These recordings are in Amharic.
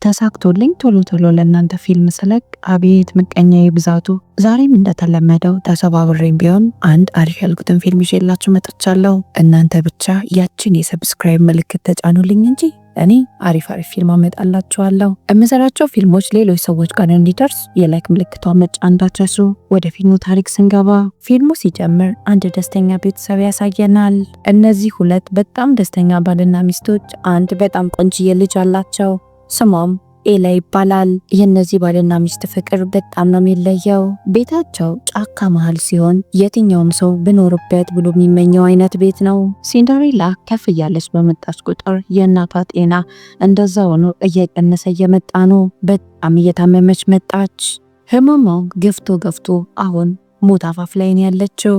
ተሳክቶልኝ ቶሎ ቶሎ ለእናንተ ፊልም ስለቅ አቤት ምቀኛዬ ብዛቱ። ዛሬም እንደተለመደው ተሰባብሬም ቢሆን አንድ አሪፍ ያልኩትን ፊልም ይዤላችሁ መጥቻለሁ። እናንተ ብቻ ያችን የሰብስክራይብ ምልክት ተጫኑልኝ እንጂ እኔ አሪፍ ፊልም አመጣላችኋለሁ። የምሰራቸው ፊልሞች ሌሎች ሰዎች ጋር እንዲደርስ የላይክ ምልክቷን መጫን እንዳትረሱ። ወደ ፊልሙ ታሪክ ስንገባ ፊልሙ ሲጀምር አንድ ደስተኛ ቤተሰብ ያሳየናል። እነዚህ ሁለት በጣም ደስተኛ ባልና ሚስቶች አንድ በጣም ቆንጅዬ ልጅ አላቸው። ስሟም ኤላ ይባላል። የነዚህ ባልና ሚስት ፍቅር በጣም ነው የሚለየው። ቤታቸው ጫካ መሃል ሲሆን የትኛውም ሰው ብኖርበት ብሎ የሚመኘው አይነት ቤት ነው። ሲንደሬላ ከፍ እያለች በመጣች ቁጥር የእናቷ ጤና እንደዛ ሆኖ እየቀነሰ እየመጣ ነው። በጣም እየታመመች መጣች። ህመሟ ገፍቶ አሁን ሞት አፋፍ ላይ ነው ያለችው።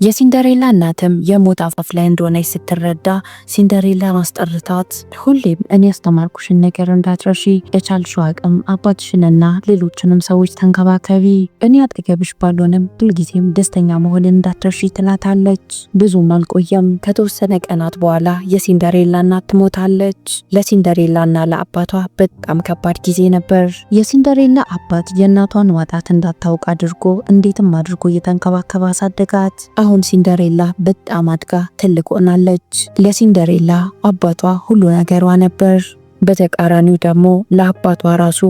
የሲንደሬላ እናትም የሞት አፋፍ ላይ እንደሆነች ስትረዳ ሲንደሬላ ማስጠርታት ሁሌም እኔ ያስተማርኩሽን ነገር እንዳትረሺ፣ የቻልሽው አቅም አባትሽንና ሌሎችንም ሰዎች ተንከባከቢ፣ እኔ አጠገብሽ ባልሆንም ሁልጊዜም ደስተኛ መሆንን እንዳትረሺ ትላታለች። ብዙም አልቆየም። ከተወሰነ ቀናት በኋላ የሲንደሬላ እናት ትሞታለች። ለሲንደሬላና ለአባቷ በጣም ከባድ ጊዜ ነበር። የሲንደሬላ አባት የእናቷን ማጣት እንዳታውቅ አድርጎ እንዴትም አድርጎ እየተንከባከበ አሳደጋት። አሁን ሲንደሬላ በጣም አድጋ ትልቅ ሆናለች። ለሲንደሬላ አባቷ ሁሉ ነገሯ ነበር። በተቃራኒው ደግሞ ለአባቷ ራሱ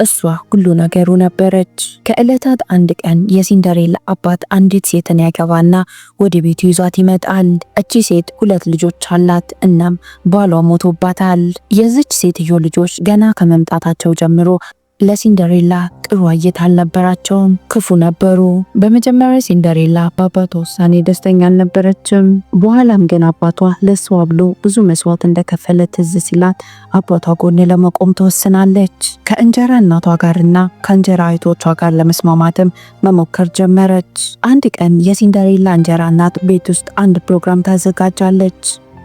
እሷ ሁሉ ነገሩ ነበረች። ከዕለታት አንድ ቀን የሲንደሬላ አባት አንዲት ሴትን ያገባና ወደ ቤቱ ይዟት ይመጣል። እቺ ሴት ሁለት ልጆች አላት። እናም ባሏ ሞቶባታል። የዚች ሴትዮ ልጆች ገና ከመምጣታቸው ጀምሮ ለሲንደሬላ ጥሩ እይታ አልነበራቸውም፣ ክፉ ነበሩ። በመጀመሪያ ሲንደሬላ በአባቷ ውሳኔ ደስተኛ አልነበረችም። በኋላም ግን አባቷ ለሷ ብሎ ብዙ መስዋዕት እንደከፈለ ትዝ ሲላት አባቷ ጎን ለመቆም ተወስናለች። ከእንጀራ እናቷ ጋርና ከእንጀራ እህቶቿ ጋር ለመስማማትም መሞከር ጀመረች። አንድ ቀን የሲንደሬላ እንጀራ እናት ቤት ውስጥ አንድ ፕሮግራም ታዘጋጃለች።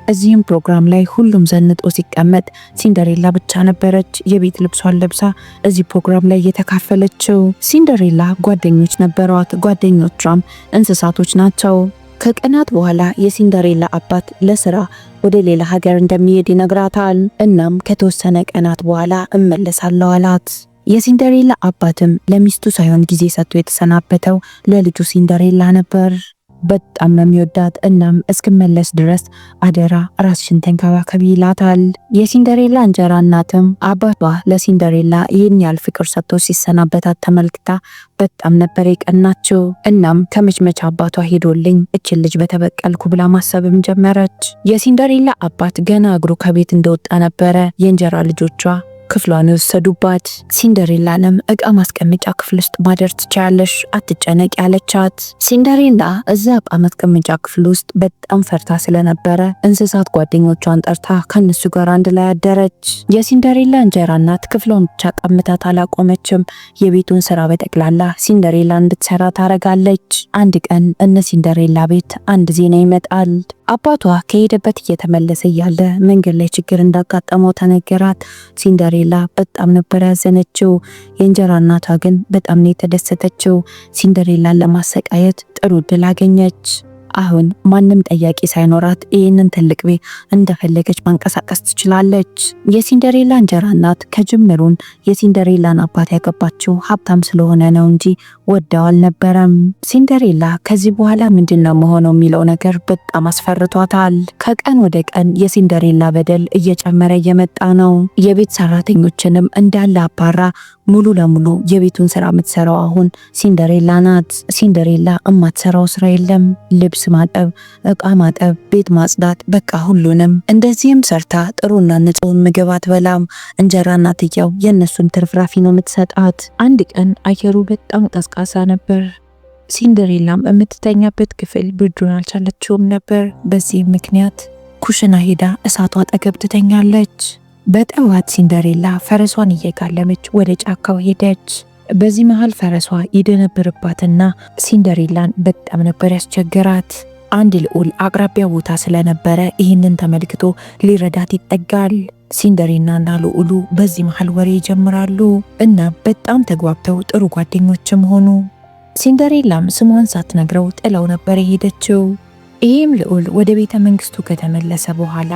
እዚህም ፕሮግራም ላይ ሁሉም ዘንጦ ሲቀመጥ ሲንደሬላ ብቻ ነበረች የቤት ልብሷን ለብሳ እዚህ ፕሮግራም ላይ የተካፈለችው። ሲንደሬላ ጓደኞች ነበሯት። ጓደኞቿም እንስሳቶች ናቸው። ከቀናት በኋላ የሲንደሬላ አባት ለስራ ወደ ሌላ ሀገር እንደሚሄድ ይነግራታል። እናም ከተወሰነ ቀናት በኋላ እመለሳለሁ አላት። የሲንደሬላ አባትም ለሚስቱ ሳይሆን ጊዜ ሰጥቶ የተሰናበተው ለልጁ ሲንደሬላ ነበር። በጣም ነው የሚወዳት። እናም እስክመለስ ድረስ አደራ ራስሽን ተንከባከቢ ይላታል። የሲንደሬላ እንጀራ እናትም አባቷ ለሲንደሬላ ይህን ያህል ፍቅር ሰጥቶ ሲሰናበታት ተመልክታ በጣም ነበር የቀናችው። እናም ከመችመች አባቷ ሄዶልኝ እችን ልጅ በተበቀልኩ ብላ ማሰብም ጀመረች። የሲንደሬላ አባት ገና እግሩ ከቤት እንደወጣ ነበረ የእንጀራ ልጆቿ ክፍሏን ወሰዱባት። ሲንደሬላንም እቃ ማስቀመጫ ክፍል ውስጥ ማደር ትችያለሽ፣ አትጨነቂ ያለቻት። ሲንደሬላ እዛ እቃ ማስቀመጫ ክፍል ውስጥ በጣም ፈርታ ስለነበረ እንስሳት ጓደኞቿን ጠርታ ከነሱ ጋር አንድ ላይ አደረች። የሲንደሬላ እንጀራ እናት ክፍሏን ብቻ ቀምታት አላቆመችም። የቤቱን ስራ በጠቅላላ ሲንደሬላ እንድትሰራ ታረጋለች። አንድ ቀን እነ ሲንደሬላ ቤት አንድ ዜና ይመጣል። አባቷ ከሄደበት እየተመለሰ እያለ መንገድ ላይ ችግር እንዳጋጠመው ተነገራት። ሲንደሬላ በጣም ነበር ያዘነችው። የእንጀራ እናቷ ግን በጣም ነው የተደሰተችው። ሲንደሬላን ለማሰቃየት ጥሩ እድል አገኘች። አሁን ማንም ጠያቂ ሳይኖራት ይህንን ትልቅ ቤት እንደፈለገች ማንቀሳቀስ ትችላለች። የሲንደሬላ እንጀራ እናት ከጅምሩን የሲንደሬላን አባት ያገባችው ሀብታም ስለሆነ ነው እንጂ ወደው አልነበረም። ሲንደሬላ ከዚህ በኋላ ምንድነው መሆነው የሚለው ነገር በጣም አስፈርቷታል። ከቀን ወደ ቀን የሲንደሬላ በደል እየጨመረ እየመጣ ነው። የቤት ሰራተኞችንም እንዳለ አባራ ሙሉ ለሙሉ የቤቱን ስራ የምትሰራው አሁን ሲንደሬላ ናት። ሲንደሬላ እማትሰራው ስራ የለም። ልብስ ማጠብ፣ እቃ ማጠብ፣ ቤት ማጽዳት፣ በቃ ሁሉንም። እንደዚህም ሰርታ ጥሩና ንጹህ ምግብ አትበላም። እንጀራ እናትየው የነሱን ትርፍራፊ ነው የምትሰጣት። አንድ ቀን አየሩ በጣም ቀዝቃዛ ነበር። ሲንደሬላም የምትተኛበት ክፍል ብርዱን አልቻለችውም ነበር። በዚህ ምክንያት ኩሽና ሄዳ እሳቷ አጠገብ ትተኛለች። በጠዋት ሲንደሬላ ፈረሷን እየጋለመች ወደ ጫካው ሄደች። በዚህ መሃል ፈረሷ ይደነብርባትና ሲንደሬላን በጣም ነበር ያስቸገራት። አንድ ልዑል አቅራቢያ ቦታ ስለነበረ ይህንን ተመልክቶ ሊረዳት ይጠጋል። ሲንደሬላና ልዑሉ በዚህ መሃል ወሬ ይጀምራሉ እና በጣም ተግባብተው ጥሩ ጓደኞችም ሆኑ። ሲንደሬላም ስሟን ሳትነግረው ጥለው ነበር የሄደችው። ይህም ልዑል ወደ ቤተ መንግስቱ ከተመለሰ በኋላ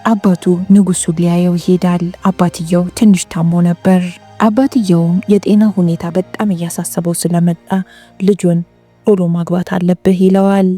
አባቱ ንጉሱ ሊያየው ይሄዳል። አባትየው ትንሽ ታሞ ነበር። አባትየውም የጤና ሁኔታ በጣም እያሳሰበው ስለመጣ ልጁን ቶሎ ማግባት አለብህ ይለዋል።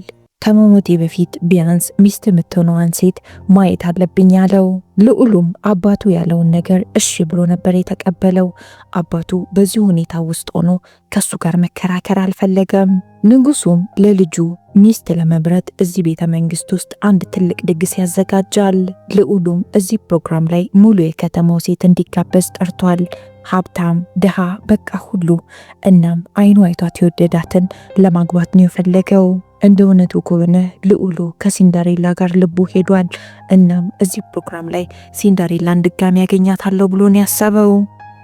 ከመሞቴ በፊት ቢያንስ ሚስት የምትሆነዋን ሴት ማየት አለብኝ አለው። ልዑሉም አባቱ ያለውን ነገር እሺ ብሎ ነበር የተቀበለው። አባቱ በዚህ ሁኔታ ውስጥ ሆኖ ከሱ ጋር መከራከር አልፈለገም። ንጉሱም ለልጁ ሚስት ለመምረጥ እዚህ ቤተ መንግስት ውስጥ አንድ ትልቅ ድግስ ያዘጋጃል። ልዑሉም እዚህ ፕሮግራም ላይ ሙሉ የከተማው ሴት እንዲጋበዝ ጠርቷል። ሀብታም፣ ድሃ፣ በቃ ሁሉ። እናም አይኑ አይቷት የወደዳትን ለማግባት ነው የፈለገው። እንደ እውነቱ ከሆነ ልዑሉ ከሲንደሬላ ጋር ልቡ ሄዷል። እናም እዚህ ፕሮግራም ላይ ሲንደሬላን ድጋሚ ያገኛታለሁ ብሎ ነው ያሰበው።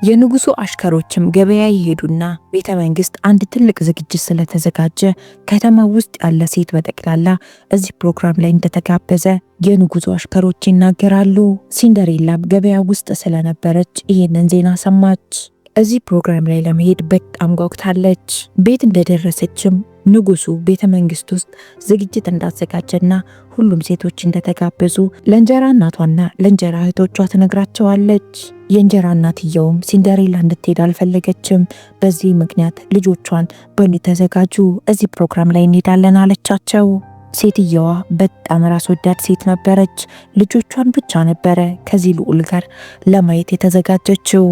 የንጉሱ አሽከሮችም ገበያ ይሄዱና ቤተ መንግስት አንድ ትልቅ ዝግጅት ስለተዘጋጀ ከተማ ውስጥ ያለ ሴት በጠቅላላ እዚህ ፕሮግራም ላይ እንደተጋበዘ የንጉሱ አሽከሮች ይናገራሉ። ሲንደሬላም ገበያ ውስጥ ስለነበረች ይሄንን ዜና ሰማች። እዚህ ፕሮግራም ላይ ለመሄድ በጣም ጓጉታለች። ቤት እንደደረሰችም ንጉሱ ቤተ መንግስት ውስጥ ዝግጅት እንዳዘጋጀና ሁሉም ሴቶች እንደተጋበዙ ለእንጀራ እናቷና ለእንጀራ እህቶቿ ትነግራቸዋለች። የእንጀራ እናትየውም ሲንደሬላ እንድትሄድ አልፈለገችም። በዚህ ምክንያት ልጆቿን በሉ ተዘጋጁ፣ እዚህ ፕሮግራም ላይ እንሄዳለን አለቻቸው። ሴትየዋ በጣም ራስ ወዳድ ሴት ነበረች። ልጆቿን ብቻ ነበረ ከዚህ ልዑል ጋር ለማየት የተዘጋጀችው።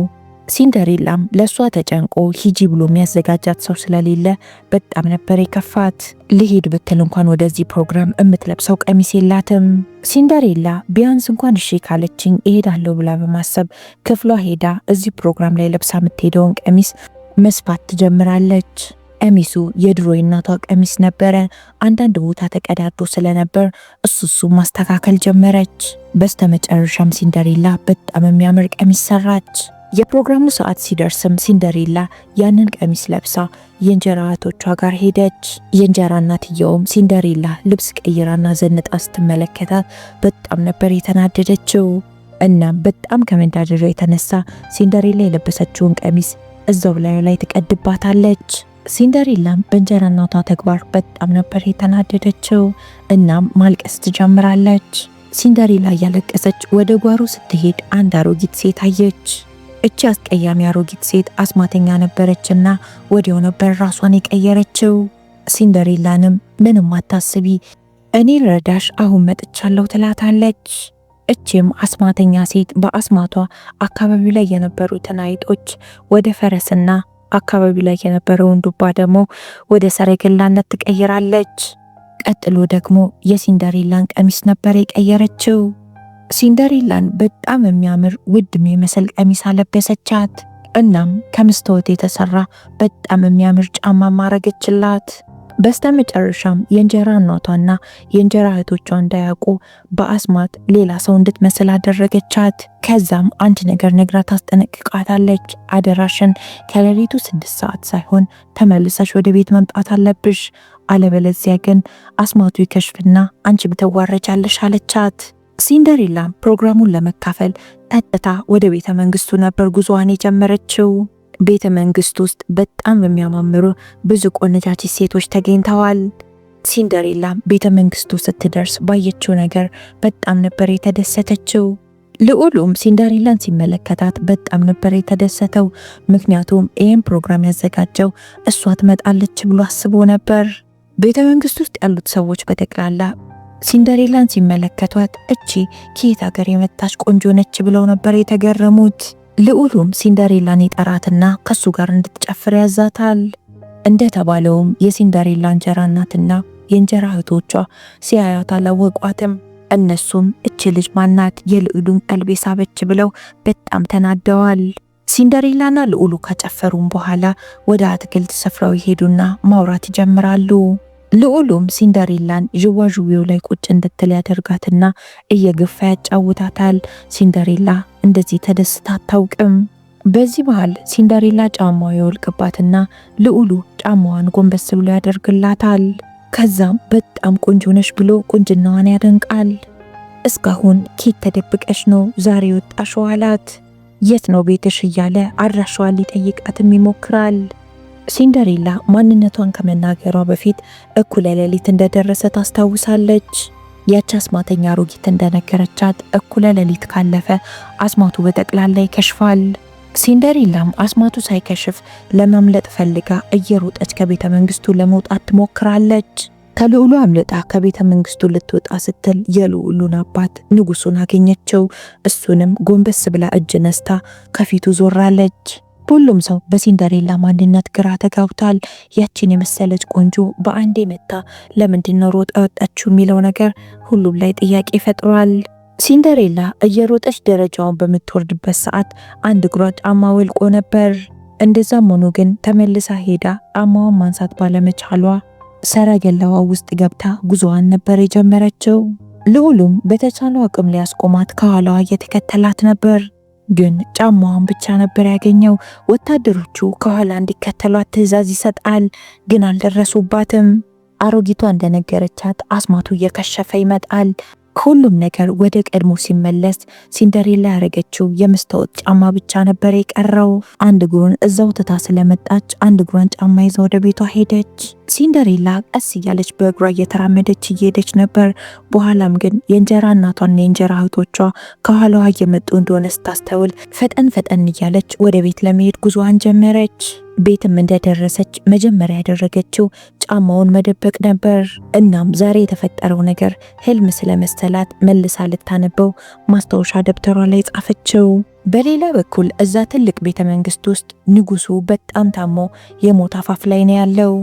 ሲንደሬላም ለሷ ተጨንቆ ሂጂ ብሎ የሚያዘጋጃት ሰው ስለሌለ በጣም ነበር የከፋት። ልሄድ ብትል እንኳን ወደዚህ ፕሮግራም የምትለብሰው ቀሚስ የላትም። ሲንደሬላ ቢያንስ እንኳን እሺ ካለችኝ እሄዳለሁ ብላ በማሰብ ክፍሏ ሄዳ እዚህ ፕሮግራም ላይ ለብሳ የምትሄደውን ቀሚስ መስፋት ትጀምራለች። ቀሚሱ የድሮ የእናቷ ቀሚስ ነበረ። አንዳንድ ቦታ ተቀዳዶ ስለነበር እሱ ማስተካከል ጀመረች። በስተመጨረሻም ሲንደሬላ በጣም የሚያምር ቀሚስ ሰራች። የፕሮግራሙ ሰዓት ሲደርስም ሲንደሬላ ያንን ቀሚስ ለብሳ የእንጀራ እህቶቿ ጋር ሄደች። የእንጀራ እናትየውም ሲንደሬላ ልብስ ቀይራና ዘንጣ ስትመለከታት በጣም ነበር የተናደደችው። እናም በጣም ከመናደዷ የተነሳ ሲንደሬላ የለበሰችውን ቀሚስ እዛው ላይ ትቀድባታለች። ሲንደሬላም በእንጀራ እናቷ ተግባር በጣም ነበር የተናደደችው። እናም ማልቀስ ትጀምራለች። ሲንደሬላ እያለቀሰች ወደ ጓሮ ስትሄድ አንድ አሮጊት ሴት አየች። እቺ አስቀያሚ አሮጊት ሴት አስማተኛ ነበረችና ወዲያው ነበር ራሷን የቀየረችው። ሲንደሬላንም ምንም አታስቢ፣ እኔ ረዳሽ አሁን መጥቻለሁ ትላታለች። እቺም አስማተኛ ሴት በአስማቷ አካባቢው ላይ የነበሩትን አይጦች ወደ ፈረስና አካባቢው ላይ የነበረውን ዱባ ደግሞ ወደ ሰረገላነት ትቀይራለች። ቀጥሎ ደግሞ የሲንደሬላን ቀሚስ ነበር የቀየረችው። ሲንደሬላን በጣም የሚያምር ውድ የሚመስል ቀሚስ አለበሰቻት። እናም ከመስታወት የተሰራ በጣም የሚያምር ጫማ ማረገችላት። በስተመጨረሻም የእንጀራ እናቷና የእንጀራ እህቶቿ እንዳያውቁ በአስማት ሌላ ሰው እንድትመስል አደረገቻት። ከዛም አንድ ነገር ነግራ ታስጠነቅቃታለች። አደራሽን ከሌሊቱ 6 ሰዓት ሳይሆን ተመልሰሽ ወደ ቤት መምጣት አለብሽ፣ አለበለዚያ ግን አስማቱ ይከሽፍና አንቺ ብትዋረጃለሽ አለቻት። ሲንደሬላ ፕሮግራሙን ለመካፈል ቀጥታ ወደ ቤተ መንግስቱ ነበር ጉዞዋን የጀመረችው። ቤተ መንግስት ውስጥ በጣም የሚያማምሩ ብዙ ቆነጃጅት ሴቶች ተገኝተዋል። ሲንደሬላ ቤተ መንግስቱ ስትደርስ ባየችው ነገር በጣም ነበር የተደሰተችው። ልዑሉም ሲንደሬላን ሲመለከታት በጣም ነበር የተደሰተው። ምክንያቱም ይህን ፕሮግራም ያዘጋጀው እሷ ትመጣለች ብሎ አስቦ ነበር። ቤተ መንግስት ውስጥ ያሉት ሰዎች በጠቅላላ ሲንደሬላን ሲመለከቷት እቺ ከየት ሀገር የመጣች ቆንጆ ነች ብለው ነበር የተገረሙት። ልዑሉም ሲንደሬላን ይጠራትና ከሱ ጋር እንድትጨፍር ያዛታል። እንደተባለውም የሲንደሬላ እንጀራ እናትና የእንጀራ እህቶቿ ሲያያት አላወቋትም። እነሱም እቺ ልጅ ማናት የልዑሉን ቀልብ ሳበች ብለው በጣም ተናደዋል። ሲንደሬላና ልዑሉ ከጨፈሩም በኋላ ወደ አትክልት ስፍራው ይሄዱና ማውራት ይጀምራሉ። ልዑሉም ሲንደሬላን ዥዋዥዌው ላይ ቁጭ እንድትል ያደርጋትና እየገፋ ያጫውታታል። ሲንደሬላ እንደዚህ ተደስታ አታውቅም። በዚህ መሃል ሲንደሬላ ጫማው ይወልቅባትና ልዑሉ ጫማዋን ጎንበስ ብሎ ያደርግላታል። ከዛም በጣም ቆንጆ ነሽ ብሎ ቁንጅናዋን ያደንቃል። እስካሁን ኬት ተደብቀሽ ነው ዛሬ ወጣሽው አላት። የት ነው ቤትሽ እያለ አድራሻዋን ሊጠይቃትም ይሞክራል። ሲንደሬላ ማንነቷን ከመናገሯ በፊት እኩለ ሌሊት እንደደረሰ ታስታውሳለች። ያች አስማተኛ አሮጊት እንደነገረቻት እኩለ ሌሊት ካለፈ አስማቱ በጠቅላላ ይከሽፋል። ሲንደሬላም አስማቱ ሳይከሽፍ ለማምለጥ ፈልጋ እየሮጠች ከቤተ መንግስቱ ለመውጣት ትሞክራለች። ከልዑሉ አምልጣ ከቤተ መንግስቱ ልትወጣ ስትል የልዑሉን አባት ንጉሱን አገኘችው። እሱንም ጎንበስ ብላ እጅ ነስታ ከፊቱ ዞራለች። ሁሉም ሰው በሲንደሬላ ማንነት ግራ ተጋብቷል። ያችን የመሰለች ቆንጆ በአንዴ መታ ለምንድነው ሮጣ ወጣችው የሚለው ነገር ሁሉም ላይ ጥያቄ ፈጥሯል። ሲንደሬላ እየሮጠች ደረጃውን በምትወርድበት ሰዓት አንድ እግሯ ጫማ ወልቆ ነበር። እንደዛም ሆኖ ግን ተመልሳ ሄዳ ጫማዋን ማንሳት ባለመቻሏ ሰረገላዋ ውስጥ ገብታ ጉዞዋን ነበር የጀመረችው። ልዑሉም በተቻለው አቅም ሊያስቆማት ከኋላዋ እየተከተላት ነበር። ግን ጫማዋን ብቻ ነበር ያገኘው። ወታደሮቹ ከኋላ እንዲከተሏት ትዕዛዝ ይሰጣል፣ ግን አልደረሱባትም። አሮጊቷ እንደነገረቻት አስማቱ እየከሸፈ ይመጣል። ሁሉም ነገር ወደ ቀድሞ ሲመለስ ሲንደሬላ ያረገችው የመስታወት ጫማ ብቻ ነበር የቀረው። አንድ እግሩን እዛው ትታ ስለመጣች አንድ እግሯን ጫማ ይዛ ወደ ቤቷ ሄደች። ሲንደሬላ ቀስ እያለች በእግሯ እየተራመደች እየሄደች ነበር። በኋላም ግን የእንጀራ እናቷና የእንጀራ እህቶቿ ከኋላዋ እየመጡ እንደሆነ ስታስተውል ፈጠን ፈጠን እያለች ወደ ቤት ለመሄድ ጉዞዋን ጀመረች። ቤትም እንደደረሰች መጀመሪያ ያደረገችው ጫማውን መደበቅ ነበር። እናም ዛሬ የተፈጠረው ነገር ህልም ስለመሰላት መልሳ ልታነበው ማስታወሻ ደብተሯ ላይ ጻፈችው። በሌላ በኩል እዛ ትልቅ ቤተ መንግስት ውስጥ ንጉሱ በጣም ታሞ የሞት አፋፍ ላይ ነው ያለው።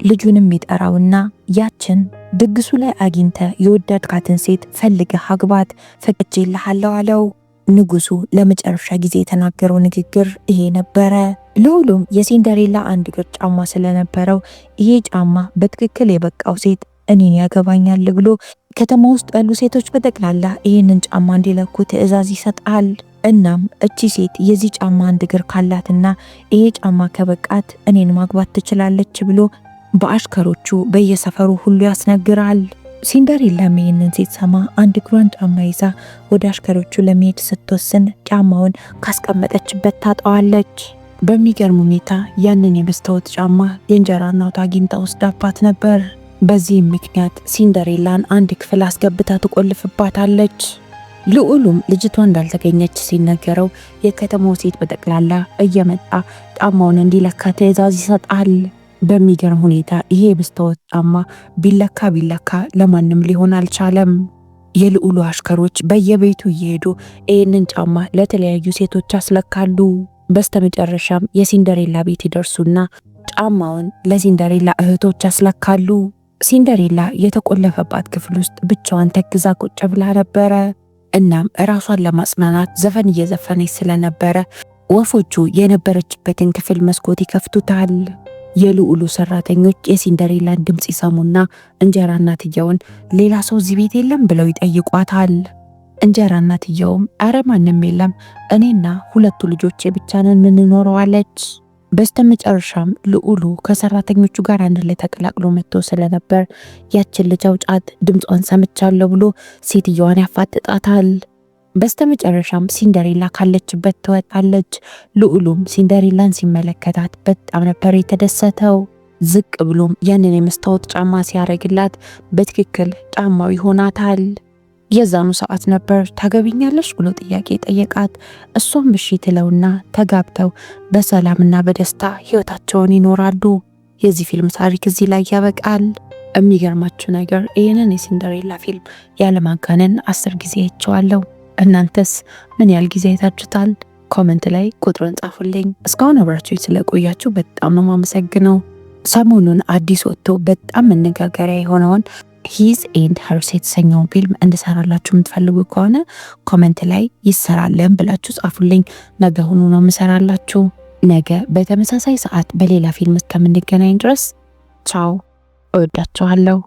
ልጁንም ይጠራውና ያችን ድግሱ ላይ አግኝተ የወደድካትን ሴት ፈልገህ አግባት ፈቅጄልሃለሁ አለው። ንጉሱ ለመጨረሻ ጊዜ የተናገረው ንግግር ይሄ ነበረ። ልዑሉም የሲንደሬላ አንድ እግር ጫማ ስለነበረው ይሄ ጫማ በትክክል የበቃው ሴት እኔን ያገባኛል ብሎ ከተማ ውስጥ ያሉ ሴቶች በጠቅላላ ይህንን ጫማ እንዲለኩ ትዕዛዝ ይሰጣል። እናም እቺ ሴት የዚህ ጫማ አንድ እግር ካላትና ይሄ ጫማ ከበቃት እኔን ማግባት ትችላለች ብሎ በአሽከሮቹ በየሰፈሩ ሁሉ ያስነግራል። ሲንደሬላም ይህንን ስትሰማ አንድ እግሯን ጫማ ይዛ ወደ አሽከሮቹ ለመሄድ ስትወስን ጫማውን ካስቀመጠችበት ታጣዋለች። በሚገርም ሁኔታ ያንን የመስታወት ጫማ የእንጀራ እናቷ አግኝታ ወስዳባት ነበር። በዚህም ምክንያት ሲንደሬላን አንድ ክፍል አስገብታ ትቆልፍባታለች። ልዑሉም ልጅቷ እንዳልተገኘች ሲነገረው የከተማው ሴት በጠቅላላ እየመጣ ጫማውን እንዲለካ ትዕዛዝ ይሰጣል። በሚገርም ሁኔታ ይሄ የመስታወት ጫማ ቢለካ ለማንም ሊሆን አልቻለም። የልዑሉ አሽከሮች በየቤቱ እየሄዱ ይህንን ጫማ ለተለያዩ ሴቶች ያስለካሉ። በስተመጨረሻም የሲንደሬላ ቤት ይደርሱና ጫማውን ለሲንደሬላ እህቶች ያስለካሉ። ሲንደሬላ የተቆለፈባት ክፍል ውስጥ ብቻዋን ተክዛ ቁጭ ብላ ነበረ። እናም ራሷን ለማጽናናት ዘፈን እየዘፈነች ስለነበረ ወፎቹ የነበረችበትን ክፍል መስኮት ይከፍቱታል። የልዑሉ ሰራተኞች የሲንደሬላን ድምፅ ይሰሙና እንጀራ እናትየውን ሌላ ሰው እዚህ ቤት የለም ብለው ይጠይቋታል። እንጀራ እናትየውም አረ ማንም የለም እኔና ሁለቱ ልጆቼ ብቻ ነን የምንኖረው አለች። በስተመጨረሻም ልዑሉ ከሰራተኞቹ ጋር አንድ ላይ ተቀላቅሎ መጥቶ ስለነበር ያችን ልጅ አውጫት ድምጿን ሰምቻለሁ ብሎ ሴትየዋን ያፋጥጣታል። በስተመጨረሻም ሲንደሬላ ካለችበት ትወጣለች። ልዑሉም ሲንደሬላን ሲመለከታት በጣም ነበር የተደሰተው። ዝቅ ብሎም ያንን የመስታወት ጫማ ሲያረግላት በትክክል ጫማው ይሆናታል። የዛኑ ሰዓት ነበር ታገቢኛለሽ ብሎ ጥያቄ ጠየቃት። እሷም እሺ ትለውና ተጋብተው በሰላምና በደስታ ህይወታቸውን ይኖራሉ። የዚህ ፊልም ታሪክ እዚህ ላይ ያበቃል። የሚገርማችሁ ነገር ይህንን የሲንደሬላ ፊልም ያለማጋነን 10 ጊዜ አይቼዋለሁ። እናንተስ ምን ያህል ጊዜ አይታችሁታል? ኮሜንት ላይ ቁጥሩን ጻፉልኝ። እስካሁን አብራችሁኝ ስለቆያችሁ በጣም ነው የማመሰግነው። ሰሞኑን አዲስ ወጥቶ በጣም መነጋገሪያ የሆነውን ሂዝ ኤንድ ሄርስ የተሰኘውን ፊልም እንድሰራላችሁ የምትፈልጉ ከሆነ ኮሜንት ላይ ይሰራለን ብላችሁ ጻፉልኝ። ነገ ሆኖ ነው የምሰራላችሁ። ነገ በተመሳሳይ ሰዓት በሌላ ፊልም እስከምንገናኝ ድረስ ቻው፣ እወዳችኋለሁ።